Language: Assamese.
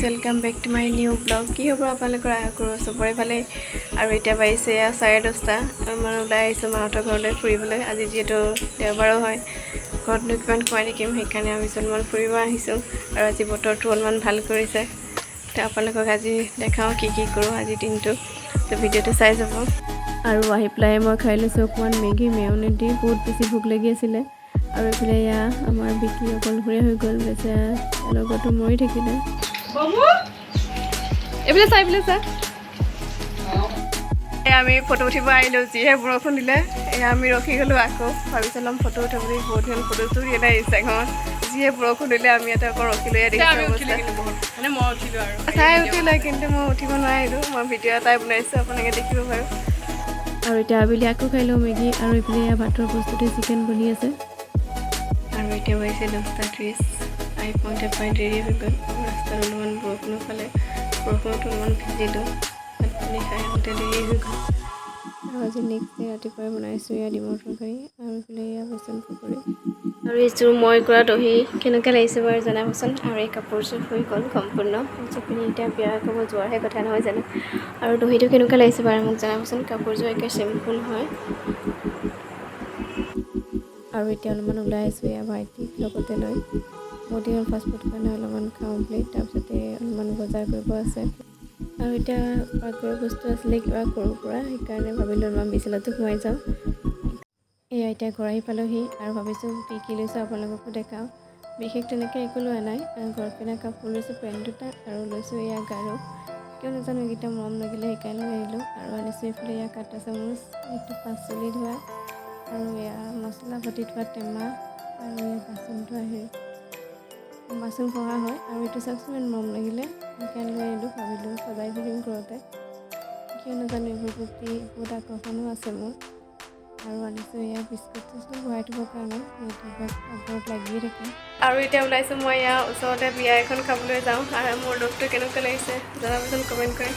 Welcome back to my new blog. কি হ'ব আপোনালোকৰ আশা কৰোঁ চবৰে ভালে। আৰু এতিয়া বাজিছে এয়া 10:30 আমাৰ ওলাই আহিছোঁ মাহঁতৰ ঘৰলৈ ফুৰিবলৈ। আজি যিহেতু দেওবাৰো হয়, ঘৰতনো কিমান সোমাই থাকিম, সেইকাৰণে আমি অলপমান ফুৰিব আহিছোঁ। আৰু আজি বতৰটো অলপমান ভাল কৰিছে, তো আপোনালোকক আজি দেখাওঁ কি কি কৰোঁ আজিৰ দিনটো, তো ভিডিঅ'টো চাই যাব। আৰু আহি পেলাই মই খাই লৈছোঁ অকণমান মেগী মেয়নেজ দি, বহুত বেছি ভোক লাগি আছিলে। আৰু এইফালে এয়া আমাৰ বিকি অকলশৰীয়া হৈ গ'ল, বেচেৰা লগতো মৰি থাকিলে। এইফালে চা, এইফালে চা। আমি ফটো উঠিব আহিলোঁ, যিহে বৰষুণ দিলে। এয়া আমি ৰখি গ'লোঁ, আকৌ ভাবিছোঁ ল'ম ফটো উঠো বুলি, বহুত দিন ফটো উঠি নাই ইনষ্টাগ্ৰামত। যিহে বৰষুণ দিলে আমি ইয়াতে আকৌ ৰখিলোঁ। চাই উঠিলে, কিন্তু মই উঠিব নোৱাৰিলোঁ। মই ভিডিঅ' এটাই বনাইছোঁ, আপোনালোকে দেখিব বাৰু। আৰু এতিয়া আবেলি আকৌ খাই লওঁ মেগী। আৰু এইফালে এয়া ভাতৰ প্ৰস্তুতি, চিকেন বনি আছে। আৰু এতিয়া বাজিছে 10:30। আহি পাওঁতে প্ৰায় দেৰি হৈ গ'ল। ৰাস্তাত অলপমান বৰষুণো পালে, বৰষুণতো অলপমান ভিজিলোঁ। ভাত পানী খাই আহোঁতে দেৰি হৈ গ'ল। আৰু আজি নেক্সট ডে ৰাতিপুৱাই বনাইছোঁ এয়া ডিমৰ তৰকাৰী, আৰু এইফালে এয়া বেচন পকৰি। আৰু এইযোৰ মই কৰা দহি কেনেকৈ লাগিছে বাৰু জনাবচোন। আৰু এই কাপোৰযোৰ হৈ গ'ল সম্পূৰ্ণ, যিখিনি এতিয়া বিয়া খাব যোৱাৰহে কথা নহয় জানো। আৰু দহিটো কেনেকুৱা লাগিছে বাৰু মোক জনাবচোন। কাপোৰযোৰ একে চিম্পুল হয়। আৰু এতিয়া অলপমান ওলাই আহিছোঁ এয়া ভাইটিক লগতে লৈ। বহুত দিন ফাষ্টফুড কাৰণে অলপমান খাওঁ বুলি, তাৰপিছতে অলপমান বজাৰ কৰিব আছে। আৰু এতিয়া পাকঘৰৰ বস্তু আছিলে কিবা সৰুৰ পৰা, সেইকাৰণে ভাবিলোঁ অলপমান বিশালতো সোমাই যাওঁ। এয়া এতিয়া ঘৰ আহি পালোহি, আৰু ভাবিছোঁ কি কি লৈছোঁ আপোনালোককো দেখাওঁ। বিশেষ তেনেকৈ একো লোৱা নাই, ঘৰত পিন্ধা কাপোৰ লৈছোঁ, পেণ্ট দুটা, আৰু লৈছোঁ এয়া গাৰু। কিয় নাজানো এইকেইটা মৰম লাগিলে সেইকাৰণে লৈ আহিলোঁ। আৰু আনিছোঁ এইফালে এয়া কাটা চামুচ, এইটো পাচলি ধোৱা, আৰু এয়া মছলা পাতি থোৱা টেমা, আৰু এয়া বাচনটো আহি বাচন পঢ়া হয়। আৰু এইটো চাওকচোন ইমান মৰম লাগিলে, সেইকাৰণে লৈ আহিলোঁ। ভাবিলোঁ সদায় থাকিম ঘৰতে, কিয় নাজানো এইবোৰ প্ৰতি বহুত আকৰ্ষণো আছে মোৰ। আৰু আনিছোঁ এয়া বিস্কুট চিস্কুট ভৰাই থ'বৰ কাৰণে, ঘৰত লাগিয়ে থাকে। আৰু এতিয়া ওলাইছোঁ মই এয়া ওচৰতে বিয়া এখন খাবলৈ যাওঁ। আৰু মোৰ লুকটো কেনেকুৱা লাগিছে জনাবচোন কমেণ্ট কৰি।